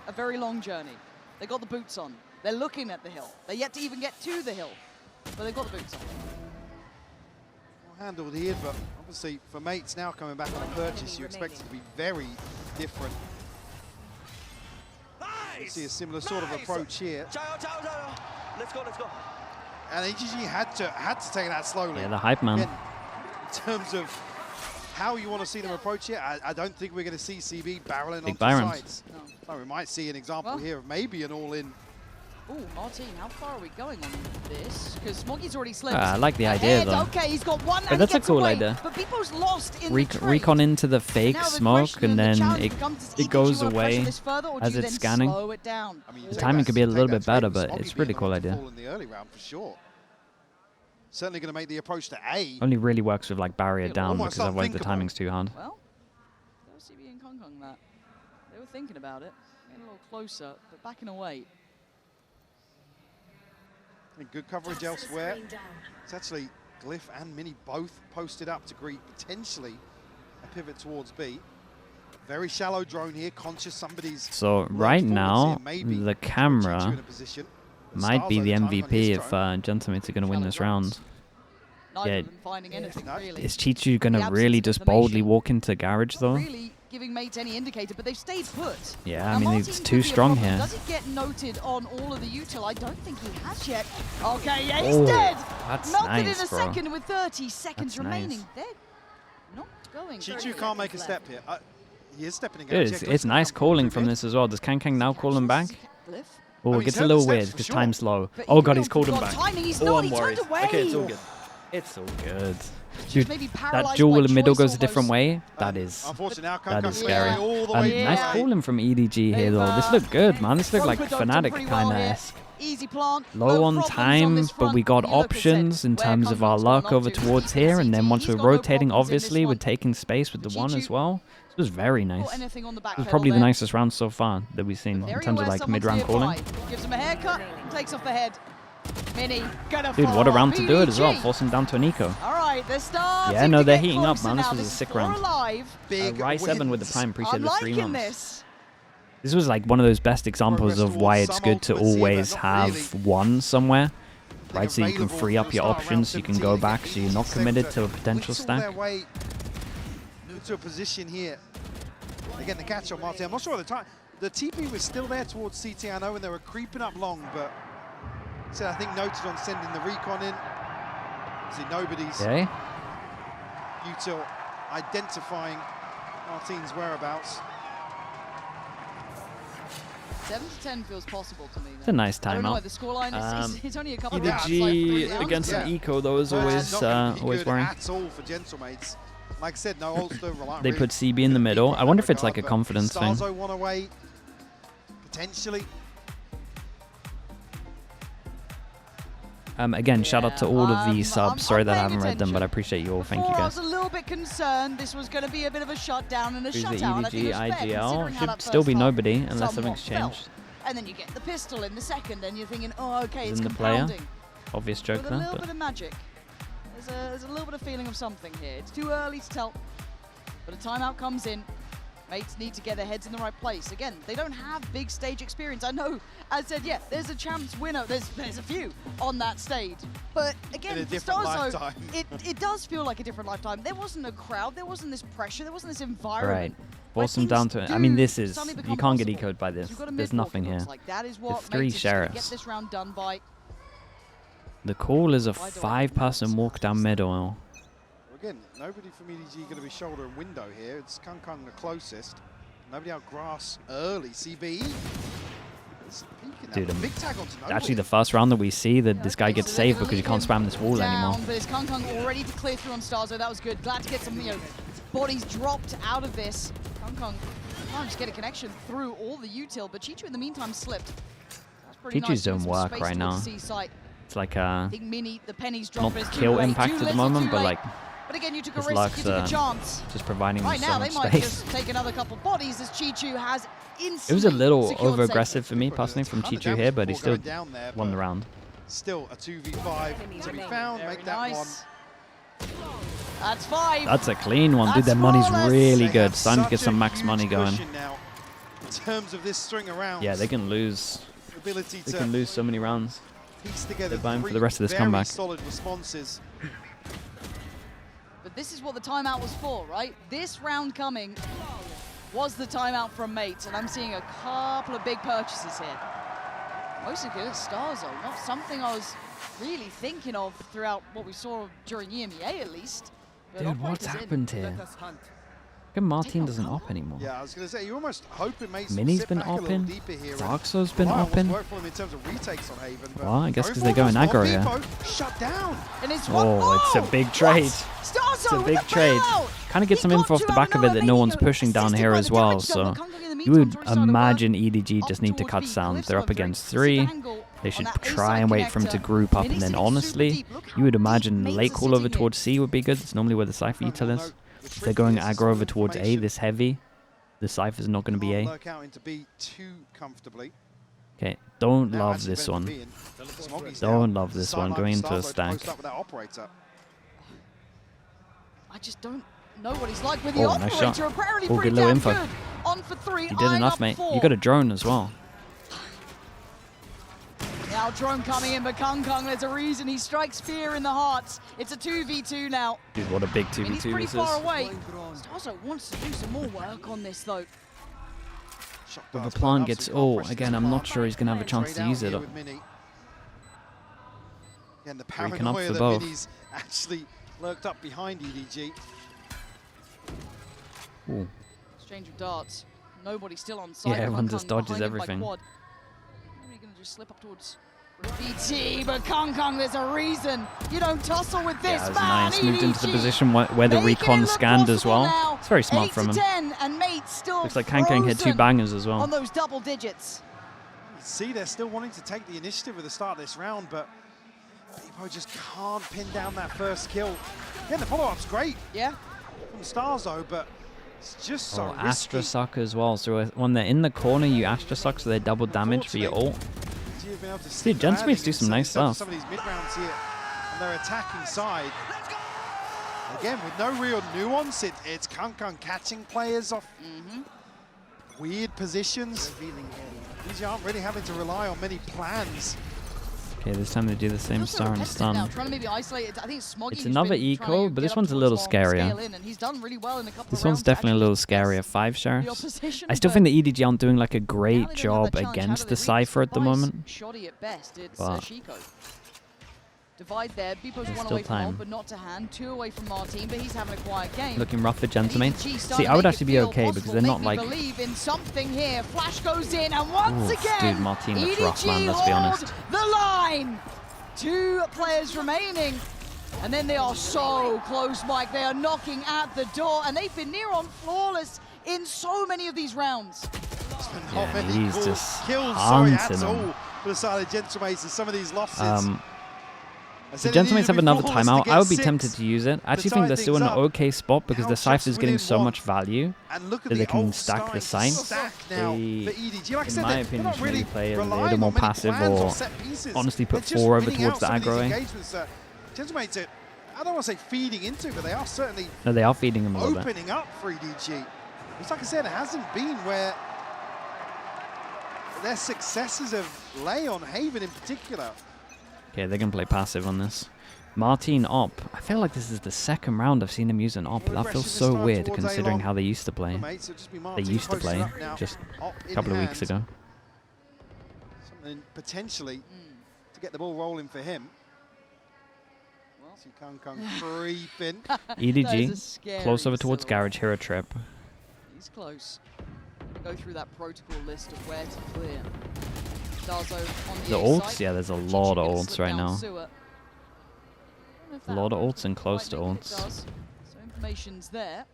a very long journey. They got the boots on. They're looking at the hill. They're yet to even get to the hill, but they've got the boots on. Well handled here, but obviously for mates now coming back on a purchase, you expect it to be very different. You see a similar sort of approach here. Let's go. And EDG had to take that slowly. Yeah, the hype man. Again, in terms of how you want to see them approach it, I don't think we're going to see CB barreling Big onto Byrons. sides. No. Oh, we might see an example here of maybe an all-in. Ooh, Martin, how far are we going on this? Because Smoggy's already slipped. I like the idea though. Okay, he's got one. But And that's he a gets cool away, idea. But people's lost in the trade. Recon into the fake Now the smoke, question and the then challenge becomes, does it goes EDG wanna pressure away this further, or as do you it's then scanning. slow it down? I mean, you The take timing that- could be a take little that bit better, trade but with it's Smoggy pretty being cool able to idea. fall in the early round for sure. Certainly going to make the approach to A. Only really works with like barrier down almost because otherwise the unthinkable. timing's too hard. Well, that was CB and Kung Kung that. They were thinking about it, getting a little closer, but backing away. And good coverage elsewhere. It's actually Glyph and Mini both posted up to greet potentially a pivot towards B. Very shallow drone here, conscious somebody's... So right now, the camera might be the MVP if Gentlemates are going to win this round. Neither Yeah, of them finding anything, really. is Chichu going The to absence really of just boldly information. walk into garage Not though? really giving mates any indicator, but they've stayed put. Yeah, Now, I mean, Martin it's could too be a strong problem. here. Does it get noted on all of the util? I don't think he has yet. Okay, yeah, he's Oh, dead. that's Melted nice, in a bro. second with 30 seconds That's remaining. nice. They're not going. Chichu can't make a step here. He is stepping in. Good, it's nice calling from this as well. Does Kang Kang now call him back? Oh, I it mean, gets a he's little heard the weird steps for because sure. time's low. But Oh even god, he's though called him got back. timing, he's Oh, not, I'm he turned worried. away. Okay, it's all good. It's all good. Just Dude, maybe that paralyzed duel by in the middle choice goes a different almost. way. That is Unfortunately, now Kung that Kung is scary. all the way Nice back. calling from EDG here though. This looked good, man. This looked like Broke with Fnatic Dr. pretty well kind here. of Easy plant. low no on problems time, this but we front. got You look at options in where terms of our Kung Kung's luck gone over off to. towards You can here, and see then once he's we're got no rotating, problems in this obviously, we're one. taking space with the one as well. This was very nice. Put anything on the back This was pedal probably the there. nicest round so far that we've seen in Very terms of aware like someone's mid-round calling. nearby. Gives him a haircut, takes off the head. Mini, gonna Dude, what a round to do it as well. VDG. Force him down to an eco. All right, they're starting Yeah, no, to they're get heating up, closer man. This now. was a is sick 4 round. alive. Big Rai 7 with the wins. prime. Appreciate I'm the 3 liking months. this. This was like one of those best examples Progress of why towards it's some good to ultimates here, but always not have really. one somewhere. right? So you can free up your options. You can go back, so you're not committed to a potential stack. To a position here. Again, the catch on Martin. I'm not sure at the time. The TP was still there towards CT, I know, and they were creeping up long, but I think noted on sending the recon in. See, nobody's util identifying Martin's whereabouts. 7 to 10 feels possible to me. It's a nice timeout. I don't know why the scoreline is only a couple of EDG against an eco though is always worrying. At all for Gentlemates. Like I said, no Ulster. They put CB in the middle. I wonder if it's like a confidence thing. Starzo one away, potentially. Again, shout out to all of the subs. Sorry that I haven't read them, but I appreciate you all. Thank you, guys. I was a little bit concerned this was going to be a bit of a shutdown and a Who's shutout. the EDG IGL? Should still be nobody unless something's changed. And then you get the pistol in the second, and you're thinking, oh, okay, it's the player. compounding. Obvious joke With there. a little bit of magic. There's a little bit of feeling of something here. It's too early to tell, but a timeout comes in. Mates need to get their heads in the right place. Again, they don't have big stage experience. I know, as I said, yeah, there's a champs winner. There's a few on that stage. But again, Starzo, it does feel like a different lifetime. There wasn't a crowd. There wasn't this pressure. There wasn't this environment. Right. Force them down to it. I mean, this is, you can't get ecoed by this. There's nothing here. It's 3 sheriffs. Get this round done by. The call is a 5-person walk down middle. Again, nobody from EDG going to be shoulder and window here. It's Kung the closest. Nobody out grass early. CBE. Dude, actually the first round that we see that this guy gets saved because you can't spam this wall anymore. But it's Kung already to clear through on Starzo. That was good. Glad to get some bodies dropped out of this. Kung can't just get a connection through all the util, but Chichu in the meantime slipped. Chichu's doing work right now. It's like not kill impact at the moment, but like again, you took his a risk, luck's you took a chance. just providing right so now, much they might space. just take another couple bodies as Chichu has instantly It was a little over-aggressive safety. for me personally from Chichu here, but he still won the round. Still a 2v5 to be found. Make that one. That's 5. That's a clean one, dude. Their money's really good. Starting to get some max money going. Now, in terms of this string of rounds, yeah, they can lose. They can lose so many rounds. They're buying for the rest of this comeback. Solid responses. But this is what the timeout was for, right? This round coming was the timeout from Mates, and I'm seeing a couple of big purchases here. Mostly good Starzo, not something I was really thinking of throughout what we saw during EMEA at least. Dude, what's happened here? Martin doesn't op anymore. Yeah, I was going to say, you almost hope it makes Mini's been opping. Darkso's been opping. Well, I guess because they're going aggro here. Shut down. And it's it's a big trade. It's a big trade. Kind of get some info off the back of it that no one's pushing down here as well. So you would imagine EDG just need to cut sound. They're up against 3. They should try and wait for him to group up. And then honestly, you would imagine late call over towards C would be good. It's normally where the Cypher util is. If they're going aggro over towards A this heavy, the Cypher's not going to be A. Okay, don't love this one. Don't love this one going into a stack. I just don't know what he's like with the operator. Nice shot. Apparently All pretty good little damn info. good. On for 3. You did enough, mate. You got a drone as well. Now drone coming in, but Kung, there's a reason he strikes fear in the hearts. It's a 2v2 now. Dude, what a big 2v2 he's pretty this far is. away. Starzo wants to do some more work on this, though. If a plant gets again, I'm not sure he's going to have a chance to use it. And the paranoia that Mini's actually lurked up behind EDG. Ooh. Exchange of darts. Nobody still on site. Yeah, everyone just dodges everything. Nobody going to just slip up towards VT, but Kung, there's a reason you don't tussle with this, yeah, man. Nice. Moved into the position where the recon scanned as well. Now. It's very smart from him. 10, and Mates still looks like Kang hit 2 bangers as well. On those double digits. See, they're still wanting to take the initiative at the start of this round, but Bebo just can't pin down that first kill. Yeah, the follow-up's great. Yeah. From Starzo, but it's just so risky. Astra Suck as well. So when they're in the corner, you Astra Suck, so they double damage for your ult. Dude, Gentlemates do some nice stuff. Some of these mid-rounds here on their attacking side. Again, with no real nuance, it's Kung catching players off weird positions. These aren't really having to rely on many plans. Okay, this time they do the same star and stun. Now, trying to maybe isolate it. I think It's another eco, but this one's a little scarier. This one's definitely a little scarier. 5 sheriffs. I still think the EDG aren't doing like a great job against the Cypher at the moment. Shoddy at best. It's But Shiko. Divide there. Beepo's one still away from time. ult, but not to hand. 2 away from Martin, but he's having a quiet game. Looking rough for Gentleman. See, I would actually be okay because they're not like... believe in something here. Flash goes in, and once Oof, again, dude, Martin looks EDG rough, man, let's be honest. hold the line. 2 players remaining. And then they are so close, Mike. They are knocking at the door, and they've been near on flawless in so many of these rounds. Yeah, he's just That's haunting all them. for the side of Gentleman. Some of these losses. The Gentlemen have another timeout. I would be tempted to use it. I actually think they're still in an okay spot because the Cypher is getting so much value that they can stack the sites. They, in my opinion, should really play a little more passive or honestly put 4 over towards the aggro. Gentlemen, I don't want to say feeding into, but they are certainly No, they are feeding him a little bit. opening up for EDG. Which, like I said, it hasn't been where their successes have lay on Haven in particular. Okay, they're going to play passive on this. Martin op. I feel like this is the 2nd round I've seen him use an op. That feels so weird considering how they used to play. They used to play just a couple of weeks ago. Something potentially to get the ball rolling for him. See Kung creeping. EDG, close over towards Garage, Hero Trip. He's close. Go through that protocol list of where to clear. Darzo on The ults? Yeah, there's a lot of ults right now. A lot of ults and close to ults. So information's there.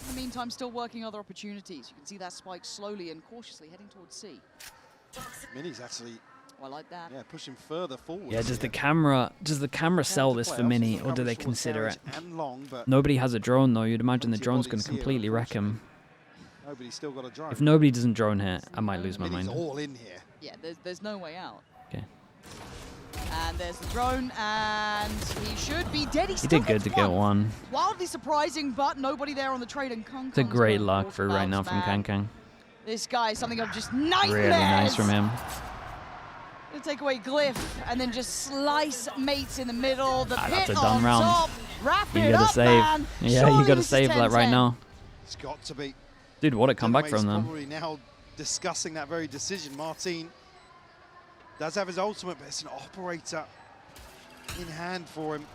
In the meantime, still working other opportunities. You can see that spike slowly and cautiously heading towards C. Mini's actually... I like that. Yeah, pushing further forward. Yeah, does the camera sell this for Mini, or do they consider it? Nobody has a drone though. You'd imagine the drone's going to completely wreck him. Nobody's still got a drone. If nobody doesn't drone here, I might lose my mind. All in here. Yeah, there's no way out. Okay. And there's the drone, and he should be dead. He did good to get one. Wildly surprising, but nobody there on the trade. And It's a great luck for right now from Kankang. This guy is something of just nightmares. Really nice from him. Gonna take away Glyph and then just slice mates in the middle. The That's pit a done on round. top. Wrap You it gotta up, save. man. Yeah, Surely you gotta this is save that right 10-10. now. It's got to be. Dude, what a comeback from them. Probably now discussing that very decision. Martin does have his ultimate, but it's an operator in hand for him.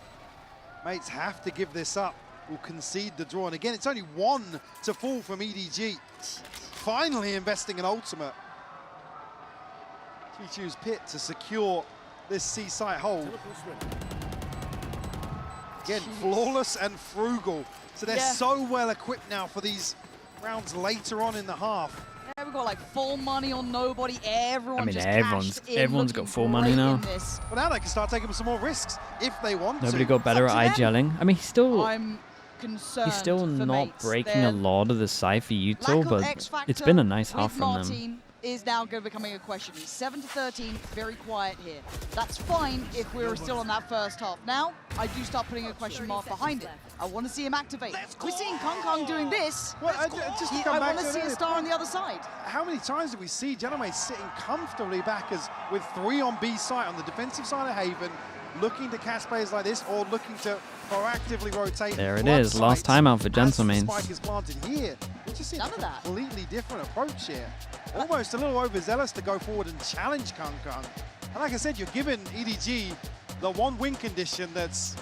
Mates have to give this up. Will concede the draw. And again, it's only 1 to fall from EDG. Finally investing an ultimate. Chichu's pit to secure this C-site hold. Again, flawless and frugal. So they're so well equipped now for these rounds later on in the half. Yeah, we've got like full money on nobody. Everyone everyone's got full money now. Well, now they can start taking some more risks if they want Nobody to. got better at eye-gelling. I mean, he's still not mates. breaking a lot of the Cypher util, but it's been a nice half from them. Is now becoming a question. He's 7 to 13, very quiet here. That's fine if we're still on that first half. Now, I do start putting a question mark behind it. I want to see him activate. We're seeing Kong doing this. Well, I want to see a star on the other side. How many times did we see Gentleman sitting comfortably back as with 3 on B site on the defensive side of Haven, looking to catch players like this or looking to proactively rotate. There it is, last time out for Gentlemen. Spike is planted here. It just seems a completely different approach here. Almost a little overzealous to go forward and challenge Kung. And like I said, you're giving EDG the 1 win condition that's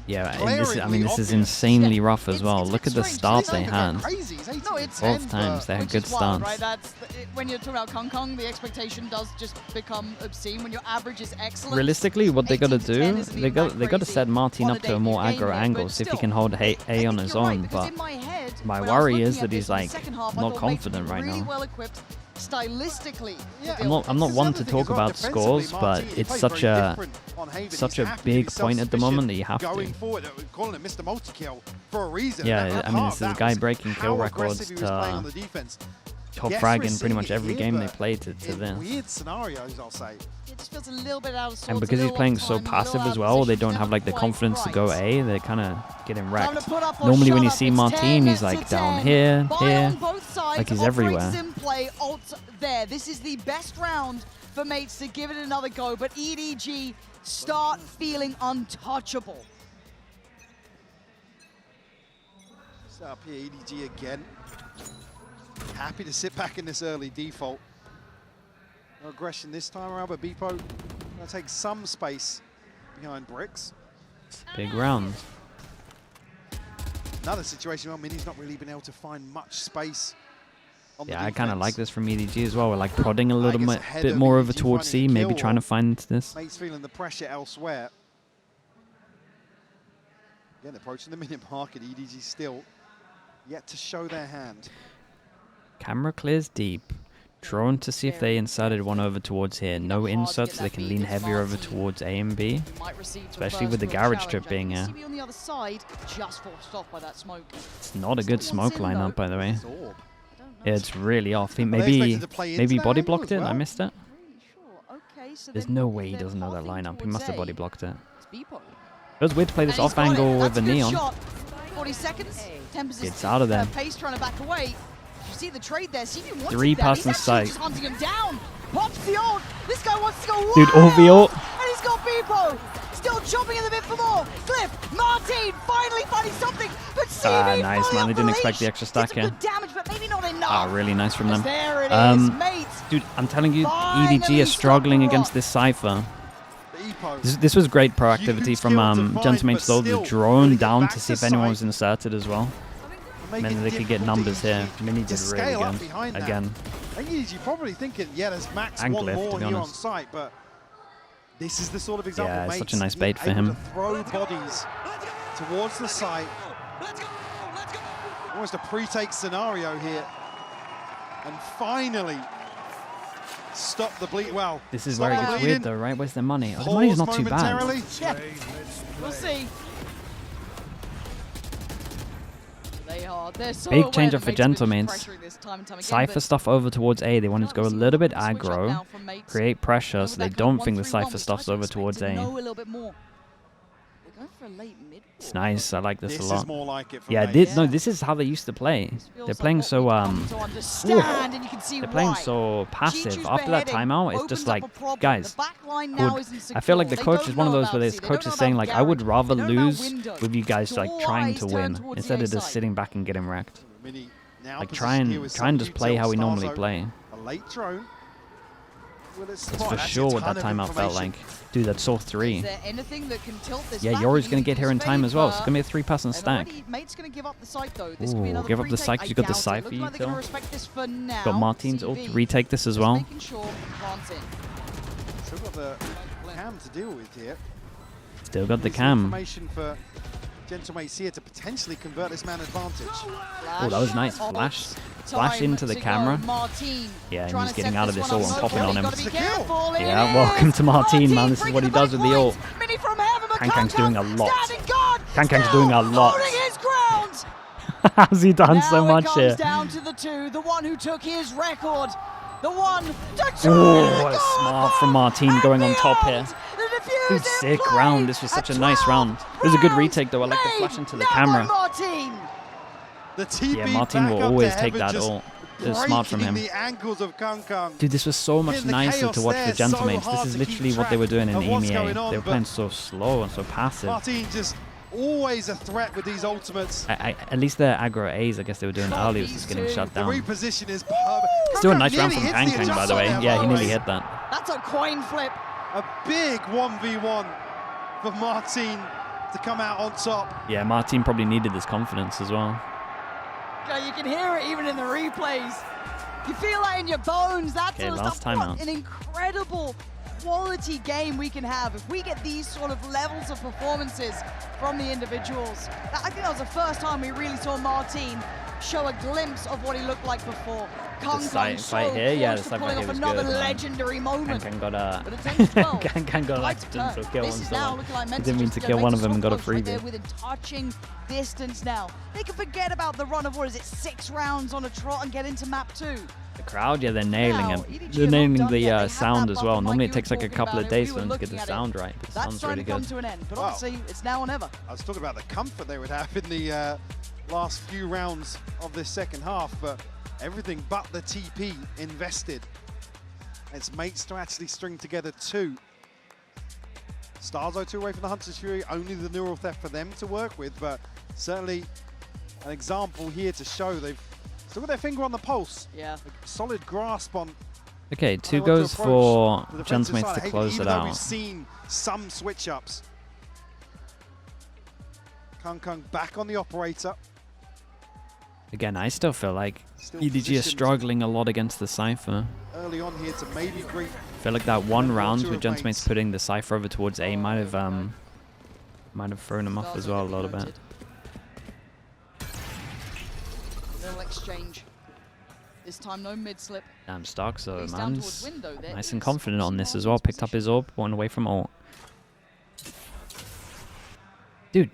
this is insanely rough as well. Look at the start they had. Both times they had good starts. Right? When you're talking about Kong, the expectation does just become obscene. When your average is excellent. Realistically, what they got to do, they got to set Martin up to a more aggro angle, see if he can hold A on his own. But my worry is that he's like not confident right now. Stylistically, I'm not one to talk about scores, but it's such a big point at the moment that you have to. Yeah, I mean, this is a guy breaking kill records to top frag in pretty much every game they play to this. Weird scenarios, I'll say. It just feels a little bit out of sorts. And because he's playing so passive as well, they don't have like the confidence to go A. They're kind of getting wrecked. Normally when you see Martin, he's like down here, like he's everywhere. There. This is the best round for mates to give it another go, but EDG start feeling untouchable. Set up here, EDG again. Happy to sit back in this early default. No aggression this time around, but Beepo going to take some space behind bricks. Big round. Another situation where Mini's not really been able to find much space. Yeah, I kind of like this from EDG as well. We're like prodding a little bit more over towards C, maybe trying to find this. Mates feeling the pressure elsewhere. Again, approaching the minute market, EDG still yet to show their hand. Camera clears deep. Drone to see if they inserted one over towards here. No inserts, so they can lean heavier over towards A and B. Especially with the garage trip being here. It's not a good smoke lineup, by the way. Yeah, it's really off. Maybe body blocked it. I missed it. There's no way he doesn't know that lineup. He must have body blocked it. It was weird to play this off angle with the neon. 40 seconds. It's out of there. Pace trying to back away. You see the trade there. 3 person sight. Just hunting him down. Pops the ult. This guy wants to go wild. Dude, all the ult. And he's got Beepo. Still chomping at the bit for more. Glyph, Martin finally finding something. But CV nice, man. They didn't expect the extra stack here. Good damage, but maybe not enough. Really nice from them. There it is, mates. Dude, I'm telling you, EDG is struggling against this Cypher. This was great proactivity from Gentleman to throw the drone down to see if anyone was inserted as well. And then they could get numbers here. Mini did really good. Again. And EDG probably thinking, yeah, there's max and one Glyph, more to be here on honest. site, but this is the sort of example. Yeah, it's such a nice bait for him. Throw bodies towards the site. Almost a pre-take scenario here. And finally, stop the bleed. Well, this is where it gets weird though, right? Where's the money? Oh, the money's not too bad. Yeah. We'll see. So big change up for Gentlemains. Cypher stuff over towards A. They wanted to go a little bit aggro, create pressure so they don't think the Cypher stuff's over towards A. It's nice. I like this a lot. More like it yeah, this is how they used to play. They're playing so they're playing so passive. After that timeout, it's just like, guys, I feel like the coach is one of those where this coach is saying like, I would rather lose with you guys like trying to win instead of just sitting back and getting wrecked. Like try and just play how we normally play. A late drone. That's for sure what that timeout felt like. Dude, that's Saw 3. Yeah, Yori's going to get here in time as well. It's going to be a 3-person stack. Ooh, give up the site because you got the Cypher util. Got Martin's ult to retake this as well. Still got the cam to deal with here. Still got the cam. Gentlemates here to potentially convert this man advantage. Oh, that was nice. Flash into the camera. Yeah, and he's getting out of this ult and popping on him. Yeah, welcome to Martin, man. This is what he does with the ult. Kankang's doing a lot. Kankang's doing a lot. How's he done so much here? Down to the 2, the one who took his record. The one oh, smart from Martin going on top here. Dude, sick round. This was such a nice round. It was a good retake though. I like the flash into the camera. Yeah, Martin will always take that ult. It was smart from him. Dude, this was so much nicer to watch for Gentlemates. This is literally what they were doing in EMEA. They were playing so slow and so passive. Martin just always a threat with these ultimates. At least their aggro A's, I guess they were doing early, was just getting shut down. The reposition is still a nice round from Kankang, by the way. Yeah, he nearly hit that. That's a coin flip. A big 1v1 for Martin to come out on top. Yeah, Martin probably needed this confidence as well. You can hear it even in the replays. You feel that in your bones. That's okay, last timeout. An incredible quality game we can have if we get these sort of levels of performances from the individuals. I think that was the first time we really saw Martin show a glimpse of what he looked like before. Fight here, yeah, the pulling off another legendary moment. Kankang got an accidental kill on someone. He didn't mean to kill one of them and got a freebie. Within touching distance now. They can forget about the run of, 6 rounds on a trot and get into map 2. The crowd, yeah, they're nailing it. They're nailing the sound as well. Normally it takes like a couple of days for them to get the sound right. But the sound's really good. To an end, but obviously it's now or never. I was talking about the comfort they would have in the last few rounds of this second half, but everything but the TP invested It's mates to actually string together 2. Starzo 2 away from the Hunter's Fury, only the neural theft for them to work with, but certainly an example here to show they've still got their finger on the pulse. Yeah. A solid grasp on. Okay, 2 goes for Gentlemates to close it out. We've seen some switch ups. Kung back on the operator. Again, I still feel like EDG is struggling a lot against the Cypher. Early on here to maybe greet. I feel like that one round with Gentlemates putting the Cypher over towards A might have thrown him off as well a little bit. Little exchange. This time no mid slip. Damn, Starks though, He's man. down towards window. There Nice is and confident on this as Martin's well. Picked up his orb, one away from ult. Dude,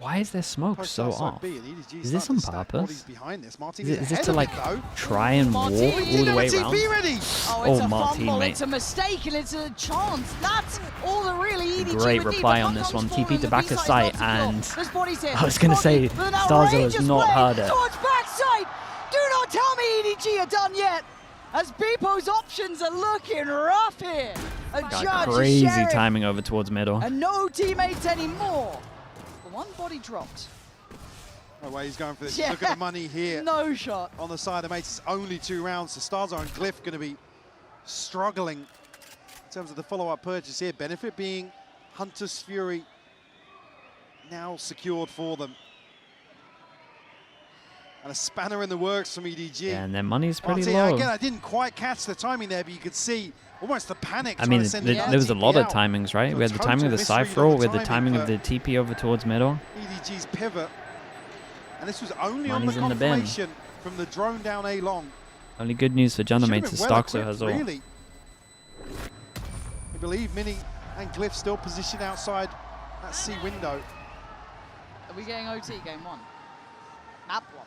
why is there smoke so off? Is this on purpose? Is this to like try and walk all the way around? Oh, it's a Martin, fumble, mate. it's a mistake, and it's a chance. That's all that really EDG Great would reply need. on this one. Kung Kung's TP to falling, back the of B-side's sight, not secure. and There's bodies here. I was going to say, But now Starzo Rage has not played heard it. towards backside. Do not tell me EDG are done yet, as Beepo's options are looking rough here. A Got judge, crazy a sheriff, timing over towards middle. and no teammates anymore. One body dropped. No way he's going for this. Yeah. Look at the money here. No shot. On the side of mates, it's only 2 rounds. So Starzo and Glyph going to be struggling in terms of the follow-up purchase here. Benefit being Hunter's Fury now secured for them. And a spanner in the works from EDG. Yeah, and their money's pretty Martin, low. Again, I didn't quite catch the timing there, but you could see almost the panic. I mean, there there was a lot of timings, right? We had the timing of the Cypher, we had the timing of the TP over towards middle. EDG's pivot. And this was only Money's on in the the bin. confirmation from the drone down A long. Only good news for Gentlemates is Starkso has all. Really. I believe Mini and Glyph still positioned outside that C window. Are we getting OT game 1? Map 1.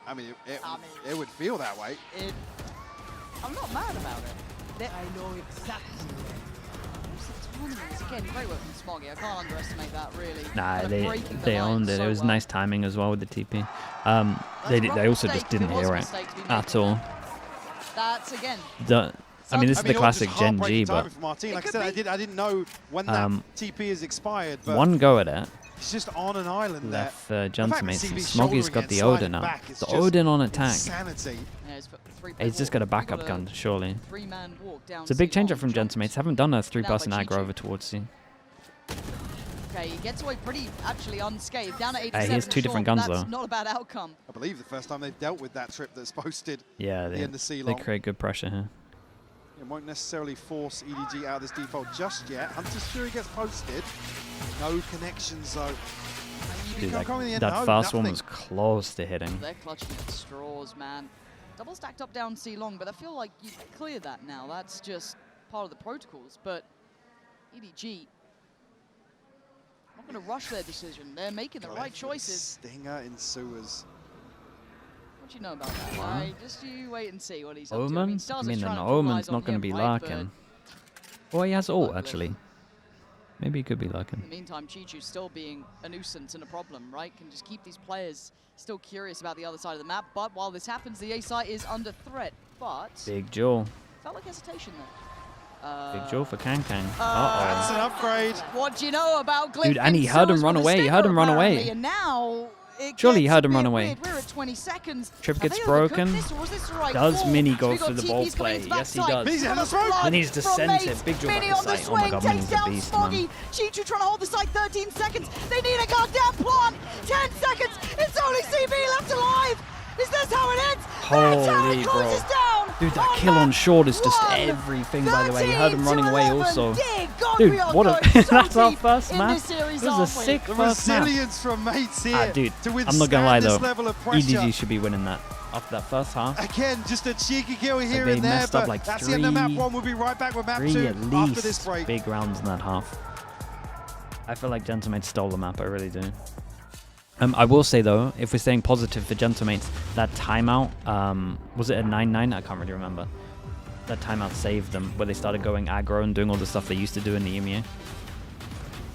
I mean, it would feel that way. I'm not mad about it. I know exactly. Again, great work from Smoggy. I can't underestimate that, really. Nah, Kind of they owned it. It was nice timing as well with the TP. They also just didn't hear it at all. That's again. I mean, this is the classic Gen G, but Martin. Like I said, I didn't know when that TP is expired. But one go at it. He's just on an island left there. Gentlemates. Smoggy's got the Odin now. The Odin on attack. Insanity. He's just got a backup gun, surely. It's a big change up from Gentlemates. Haven't done a 3-person aggro over towards C. Okay, he gets away pretty actually unscathed. Down at 87. He has 2 different guns, though. That's not a bad outcome. I believe the first time they've dealt with that trip that's posted. Yeah, they create good pressure here. It won't necessarily force EDG out of this default just yet. Hunter's Fury gets posted. No connections, though. Dude, that first one was close to hitting. They're clutching at straws, man. Double stacked up down C long, but I feel like you cleared that now. That's just part of the protocols. But EDG, not going to rush their decision. They're making the right choices. Stinger in sewers. What do you know about that? Right, just you wait and see what he's up Omen? to. I mean, an Omen's not going to be lurking. Well, he has ult, actually. Maybe he could be lurking. In the meantime, Chichu's still being a nuisance and a problem, right? Can just keep these players still curious about the other side of the map. But while this happens, the A site is under threat. But big jaw. Felt like hesitation there. Big jaw for Kang. That's an upgrade. What do you know about Glyph? Dude, and he heard him run away. He heard him run away. And now surely he heard him run away. We're at 20 seconds. Trip gets broken. Does Mini go for the ball play? Yes, he does. And he's to send it. Big jaw back to sight. Oh my god, Mini's a beast, man. Chichu trying to hold the site 13 seconds. They need a goddamn plant. 10 seconds. It's only CB left alive. Is this how it ends? Holy bro. Dude, that kill on short is just everything, by the way. He heard him running away also. Dude, what a... That's our first match. This is a sick first match. Resilience from mates here. Dude, I'm not going to lie, though. EDG should be winning that after that first half. Again, just a cheeky kill here they and there, messed up but like that's the end of map 1. We'll be right back with map 2 at least after this break. Big rounds in that half. I feel like Gentlemates stole the map, I really do. I will say, though, if we're staying positive for Gentlemates, that timeout, was it a 9-9? I can't really remember. That timeout saved them, where they started going aggro and doing all the stuff they used to do in the EMEA.